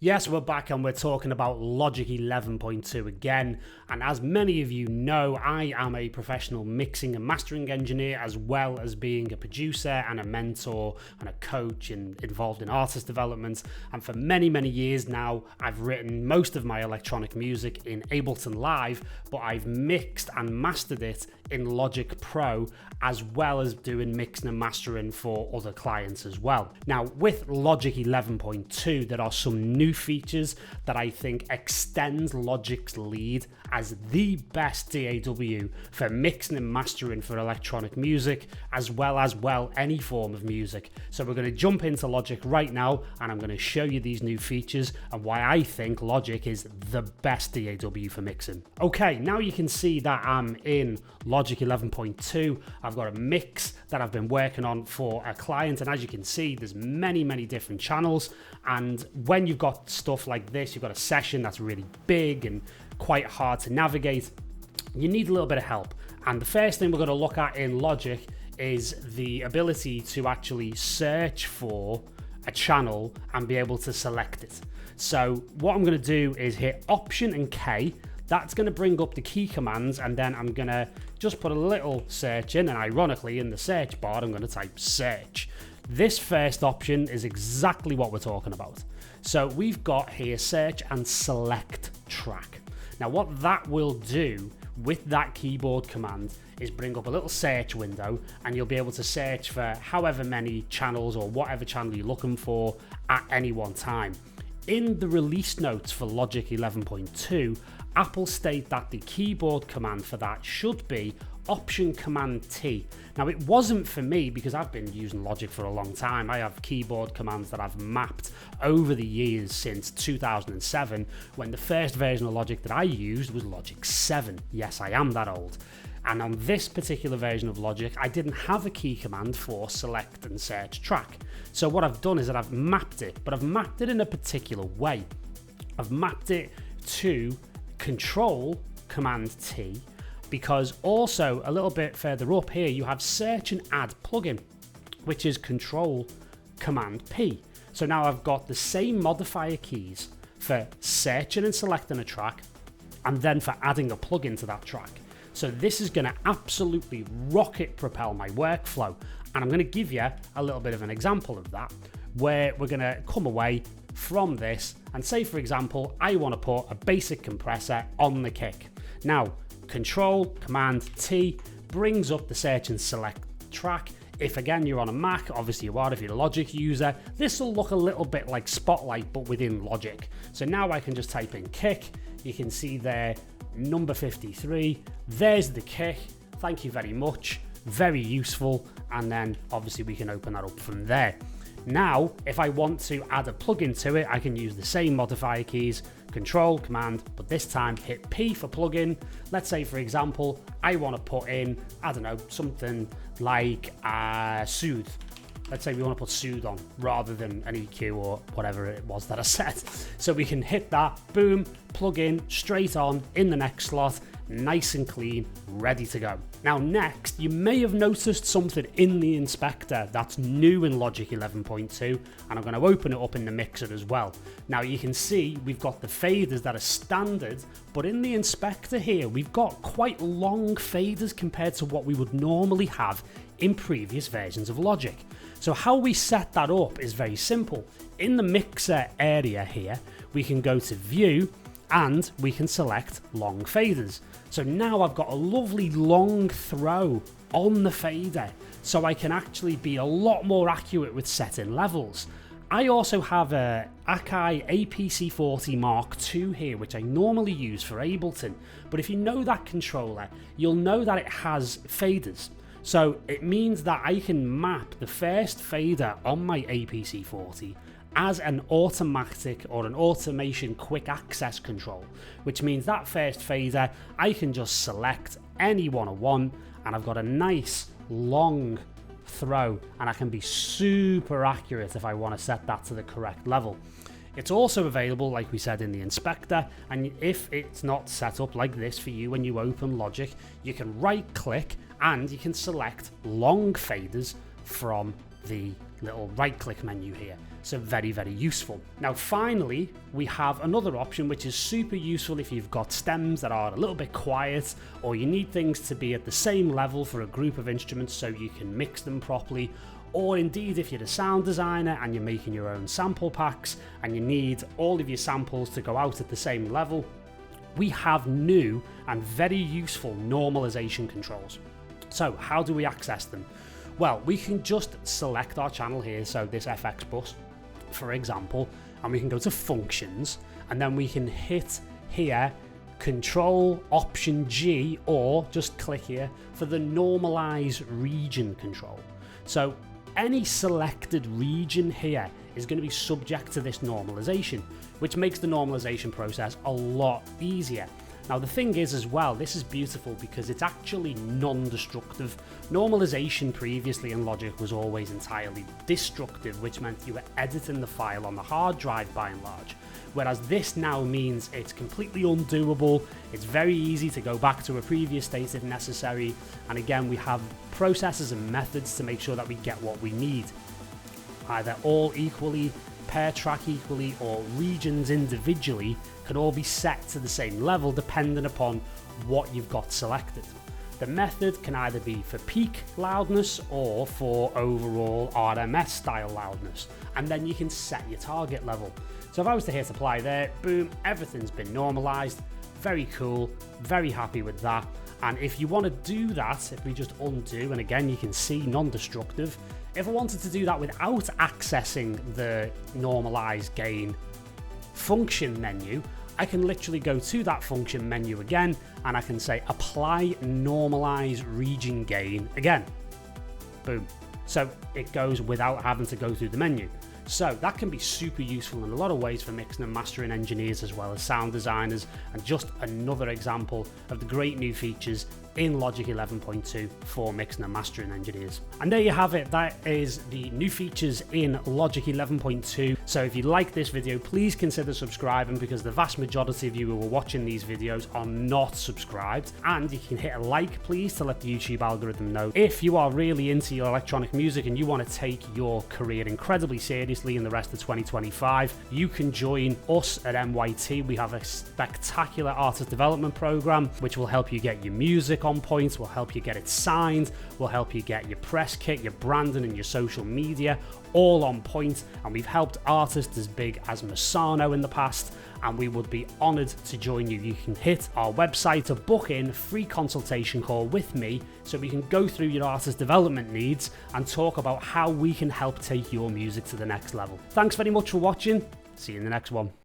Yes, we're back and we're talking about Logic 11.2 again. And as many of you know, I am a professional mixing and mastering engineer, as well as being a producer and a mentor and a coach and involved in artist development. And for many, many years now, I've written most of my electronic music in Ableton Live, but I've mixed and mastered it in Logic Pro, as well as doing mixing and mastering for other clients as well. Now, with Logic 11.2, there are some new features that I think extends Logic's lead as the best DAW for mixing and mastering for electronic music, as well as any form of music. So we're going to jump into Logic right now, and I'm going to show you these new features and why I think Logic is the best DAW for mixing. Okay, now you can see that I'm in Logic 11.2. I've got a mix that I've been working on for a client, and as you can see, there's many different channels. And when you've got stuff like this, you've got a session that's really big and quite hard to navigate, you need a little bit of help. And the first thing we're going to look at in Logic is the ability to actually search for a channel and be able to select it. So what I'm going to do is hit Option and K. That's going to bring up the key commands, and then I'm going to just put a little search in, and ironically in the search bar I'm going to type search. This first option is exactly what we're talking about. So we've got here search and select track. Now what that will do with that keyboard command is bring up a little search window, and you'll be able to search for however many channels or whatever channel you're looking for at any one time. In the release notes for Logic 11.2, Apple state that the keyboard command for that should be Option Command T. Now it wasn't for me because I've been using Logic for a long time. I have keyboard commands that I've mapped over the years since 2007, when the first version of Logic that I used was Logic 7. Yes, I am that old. And on this particular version of Logic, I didn't have a key command for select and search track. So what I've done is that I've mapped it, but I've mapped it in a particular way. I've mapped it to Control Command T, because also a little bit further up here you have search and add plugin, which is Control Command P. So now I've got the same modifier keys for searching and selecting a track, and then for adding a plugin to that track. So this is going to absolutely rocket propel my workflow, and I'm going to give you a little bit of an example of that, where we're going to come away from this and say, for example, I want to put a basic compressor on the kick. Now Control Command T brings up the search and select track. If again you're on a Mac, obviously you are if you're a Logic user, this will look a little bit like Spotlight but within Logic. So now I can just type in kick. You can see there number 53. There's the kick. Thank you very much. Very useful. And then obviously we can open that up from there. Now, if I want to add a plugin to it, I can use the same modifier keys, Control, Command, but this time hit P for plugin. Let's say, for example, I want to put in, I don't know, something like Soothe. Let's say we want to put Soothe on rather than an EQ or whatever it was that I said. So we can hit that, boom, plug in, straight on, in the next slot, nice and clean, ready to go. Now next, you may have noticed something in the inspector that's new in Logic 11.2, and I'm going to open it up in the mixer as well. Now you can see we've got the faders that are standard, but in the inspector here, we've got quite long faders compared to what we would normally have in previous versions of Logic. So how we set that up is very simple. In the mixer area here, we can go to View, and we can select long faders. So now I've got a lovely long throw on the fader, so I can actually be a lot more accurate with setting levels. I also have a Akai APC40 Mark II here, which I normally use for Ableton, but if you know that controller, you'll know that it has faders. So it means that I can map the first fader on my APC40 as an automatic or an automation quick access control, which means that first fader I can just select any one I want, and I've got a nice long throw, and I can be super accurate if I want to set that to the correct level. It's also available, like we said, in the inspector, and if it's not set up like this for you when you open Logic, you can right click and you can select long faders from the little right click menu here. So very, very useful. Now finally, we have another option which is super useful if you've got stems that are a little bit quiet, or you need things to be at the same level for a group of instruments so you can mix them properly, or indeed if you're a sound designer and you're making your own sample packs and you need all of your samples to go out at the same level. We have new and very useful normalization controls. So how do we access them? Well, we can just select our channel here, so this FX bus, for example, and we can go to functions, and then we can hit here Control Option G, or just click here for the normalize region control. So any selected region here is going to be subject to this normalization, which makes the normalization process a lot easier. Now the thing is as well, this is beautiful because it's actually non-destructive. Normalization previously in Logic was always entirely destructive, which meant you were editing the file on the hard drive by and large. Whereas this now means it's completely undoable, it's very easy to go back to a previous state if necessary, and again we have processes and methods to make sure that we get what we need. Either all equally, pair track equally, or regions individually can all be set to the same level depending upon what you've got selected. The method can either be for peak loudness or for overall RMS style loudness, and then you can set your target level. So if I was to hit apply there, boom, everything's been normalized. Very cool, very happy with that. And if you want to do that, if we just undo, and again you can see non-destructive, if I wanted to do that without accessing the normalize gain function menu, I can literally go to that function menu again, and I can say apply normalize region gain again. Boom. So it goes without having to go through the menu. So that can be super useful in a lot of ways for mixing and mastering engineers as well as sound designers, and just another example of the great new features in Logic 11.2 for mixing and mastering engineers. And there you have it, that is the new features in Logic 11.2. So if you like this video, please consider subscribing, because the vast majority of you who are watching these videos are not subscribed. And you can hit a like please to let the YouTube algorithm know. If you are really into your electronic music and you want to take your career incredibly seriously in the rest of 2025, you can join us at MYT. We have a spectacular artist development program which will help you get your music on point, will help you get it signed, will help you get your press kit, your branding and your social media all on point. And we've helped artists as big as Masano in the past, and we would be honored to join you. You can hit our website to book in a free consultation call with me so we can go through your artist development needs and talk about how we can help take your music to the next level. Thanks very much for watching. See you in the next one.